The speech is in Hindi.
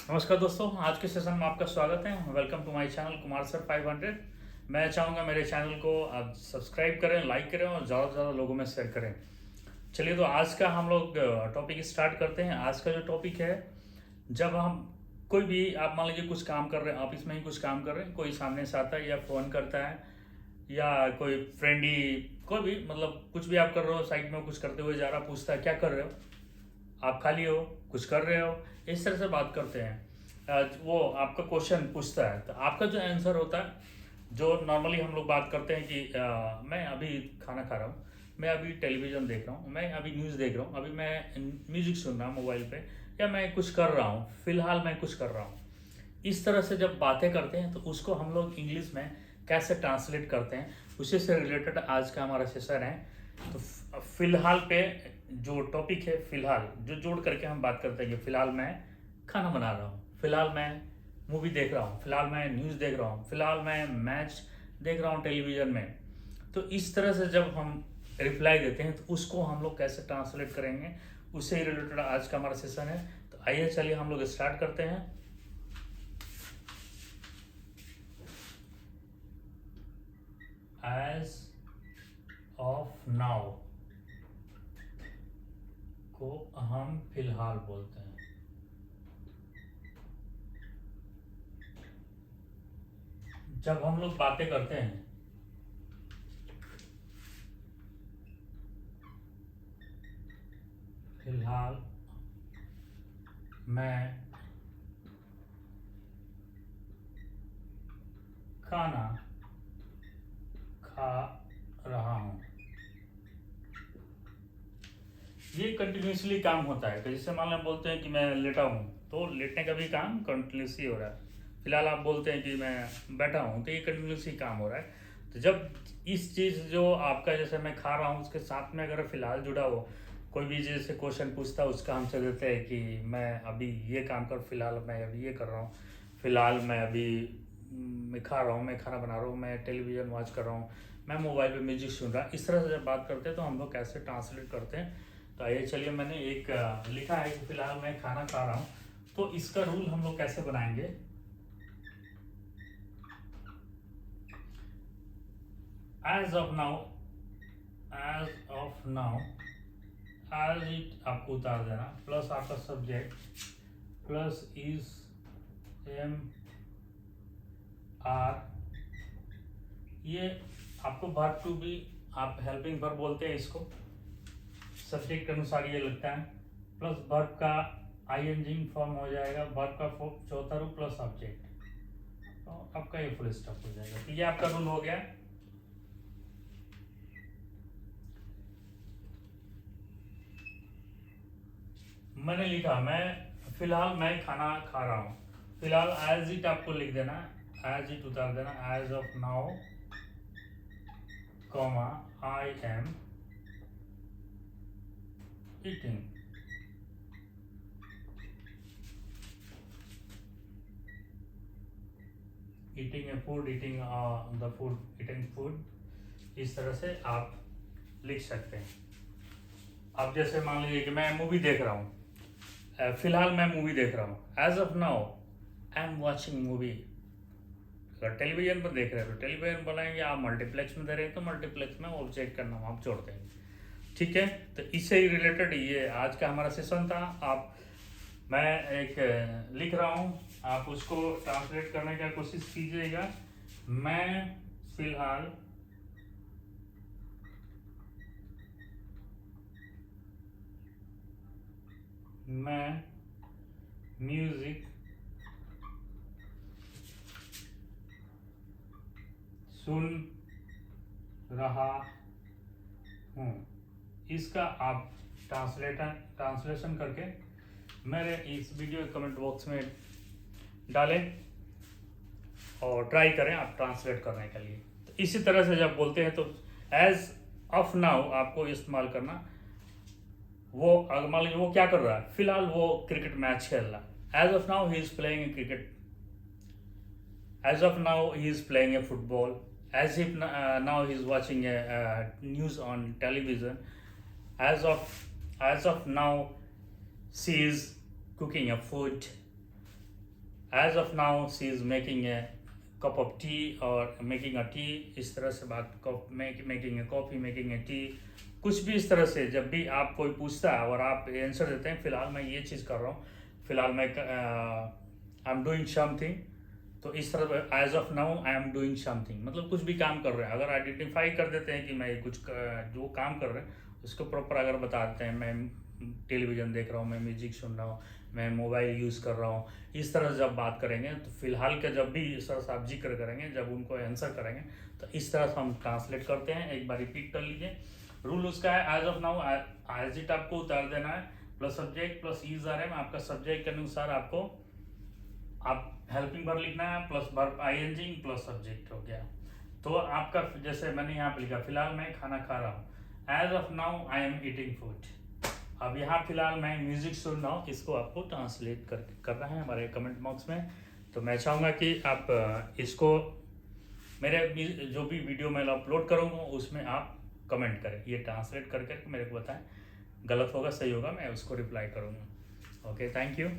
नमस्कार दोस्तों, आज के सेशन में आपका स्वागत है। Welcome to my channel Kumar sir 500। मैं चाहूँगा मेरे चैनल को आप सब्सक्राइब करें, लाइक करें और ज़्यादा से ज़्यादा लोगों में शेयर करें। चलिए, तो आज का हम लोग टॉपिक स्टार्ट करते हैं। आज का जो टॉपिक है, जब हम कोई भी आप मान लीजिए कुछ काम कर रहे हैं, ऑफिस में ही कुछ काम कर रहे हैं, कोई सामने से आता है या फ़ोन करता है या कोई फ्रेंड ही कोई भी मतलब कुछ भी आप कर रहे हो, साइड में कुछ करते हुए जा रहा, पूछता है क्या कर रहे हो, आप खाली हो, कुछ कर रहे हो, इस तरह से बात करते हैं। वो आपका क्वेश्चन पूछता है तो आपका जो आंसर होता है, जो नॉर्मली हम लोग बात करते हैं कि मैं अभी खाना खा रहा हूँ, मैं अभी टेलीविज़न देख रहा हूँ, मैं अभी न्यूज़ देख रहा हूँ, अभी मैं म्यूज़िक सुन रहा हूँ मोबाइल पे, या मैं कुछ कर रहा हूँ, फिलहाल मैं कुछ कर रहा हूँ। इस तरह से जब बातें करते हैं तो उसको हम लोग इंग्लिश में कैसे ट्रांसलेट करते हैं, उसी से रिलेटेड आज का हमारा सेशन है। तो फिलहाल पे जो टॉपिक है, फिलहाल जो जोड़ करके हम बात करते हैं कि फिलहाल मैं खाना बना रहा हूँ, फिलहाल मैं मूवी देख रहा हूँ, फिलहाल मैं न्यूज़ देख रहा हूँ, फिलहाल मैं मैच देख रहा हूँ टेलीविज़न में। तो इस तरह से जब हम रिप्लाई देते हैं तो उसको हम लोग कैसे ट्रांसलेट करेंगे, उससे रिलेटेड आज का हमारा सेशन है। तो आइए चलिए हम लोग स्टार्ट करते हैं। एज ऑफ नाउ को हम फिलहाल बोलते हैं। जब हम लोग बातें करते हैं फिलहाल मैं खाना खा रहा हूँ, ये कंटिन्यूसली काम होता है। तो जैसे मान लें बोलते हैं कि मैं लेटा हूँ, तो लेटने का भी काम कंटिन्यूसली हो रहा है। फिलहाल आप बोलते हैं कि मैं बैठा हूँ, तो ये कंटिन्यूसली काम हो रहा है। तो जब इस चीज़ जो आपका, जैसे मैं खा रहा हूँ, उसके साथ में अगर फिलहाल जुड़ा हो, कोई भी जैसे क्वेश्चन पूछता है उसका आंसर देते हैं कि मैं अभी ये काम कर, फिलहाल मैं अभी ये कर रहा हूँ, फिलहाल मैं अभी मैं खा रहा हूँ, मैं खाना बना रहा हूँ, मैं टेलीविज़न वॉच कर रहा हूँ, मैं मोबाइल पे म्यूजिक सुन रहा हूँ। इस तरह से जब बात करते हैं तो हम लोग कैसे ट्रांसलेट करते हैं। तो आइए चलिए, मैंने एक लिखा है कि फिलहाल मैं खाना खा रहा हूँ। तो इसका रूल हम लोग कैसे बनाएंगे। As of now, as of now, as it आपको उतार देना, प्लस आपका subject, plus is, am are, ये आपको वर्ब टू बी, आप हेल्पिंग वर्ब बोलते हैं इसको, सब्जेक्ट के अनुसार ये लगता है, प्लस वर्ब का आईएनजी फॉर्म हो जाएगा, वर्ब का चौथा रूप प्लस ऑब्जेक्ट, तो आपका ये फुल स्टॉप हो जाएगा। तो ये आपका रूल हो गया। मैंने लिखा मैं फिलहाल मैं खाना खा रहा हूँ, फिलहाल एज इट आपको लिख देना, एज इट उतार देना, as of now comma I am eating. Eating a food, eating the food, eating food, इस तरह से आप लिख सकते हैं। अब जैसे मान लीजिए कि मैं मूवी देख रहा हूँ, फिलहाल मैं मूवी देख रहा हूँ, as of now I am watching movie. अगर टेलीविजन पर देख रहे हैं तो टेलीविजन बनाएंगे, आप मल्टीप्लेक्स में दे रहे हैं तो मल्टीप्लेक्स में ऑब्जेक्ट का नाम आप जोड़ देंगे। ठीक है, तो इससे ही रिलेटेड ये आज का हमारा सेशन था। आप मैं एक लिख रहा हूँ, आप उसको ट्रांसलेट करने का कोशिश कीजिएगा। मैं फिलहाल मैं म्यूजिक सुन रहा हूँ। इसका आप ट्रांसलेशन करके मेरे इस वीडियो के कमेंट बॉक्स में डालें और ट्राई करें आप ट्रांसलेट करने के लिए। तो इसी तरह से जब बोलते हैं तो एज ऑफ नाउ आपको इस्तेमाल करना। वो अगर मान लीजिए वो क्या कर रहा है, फिलहाल वो क्रिकेट मैच खेल रहा है, as of now he is playing a cricket, as of now he is playing a football, as if now he's watching a news on television, as of now she is cooking a food, as of now she is making a cup of tea और मेकिंग अ टी, इस तरह से बात, making a coffee, making a tea, कुछ भी इस तरह से जब भी आप कोई पूछता है और आप आंसर देते हैं, फिलहाल मैं ये चीज़ कर रहा हूँ, फिलहाल मैं आई एम डूइंग समथिंग, तो इस तरह as of now I am doing something मतलब कुछ भी काम कर रहे हैं। अगर आइडेंटिफाई कर देते हैं कि मैं जो काम कर रहे हैं उसको प्रॉपर अगर बता देते हैं, मैं टेलीविज़न देख रहा हूँ, मैं म्यूजिक सुन रहा हूँ, मैं मोबाइल यूज़ कर रहा हूँ, इस तरह से जब बात करेंगे तो फिलहाल के जब भी इस तरह से आप जिक्र करेंगे, जब उनको आंसर करेंगे तो इस तरह से हम ट्रांसलेट करते हैं। एक बार रिपीट कर लीजिए। रूल उसका है as of now, as it आपको उतार देना है, plus subject plus is are am, आपका सब्जेक्ट के अनुसार आपको आप हेल्पिंग वर्ब लिखना है, plus verb ING plus subject हो गया। तो आपका जैसे मैंने यहाँ पे लिखा, फिलहाल मैं खाना खा रहा हूँ, as of now I am eating food. अब यहाँ फिलहाल मैं म्यूजिक सुन रहा हूँ, इसको आपको ट्रांसलेट करना है हमारे कमेंट बॉक्स में। तो मैं चाहूँगा कि आप इसको मेरे जो भी वीडियो मैं अपलोड करूँगा उसमें आप कमेंट करें, ये ट्रांसलेट करके मेरे को बताएं, गलत होगा सही होगा मैं उसको रिप्लाई करूँगा। Okay, thank you.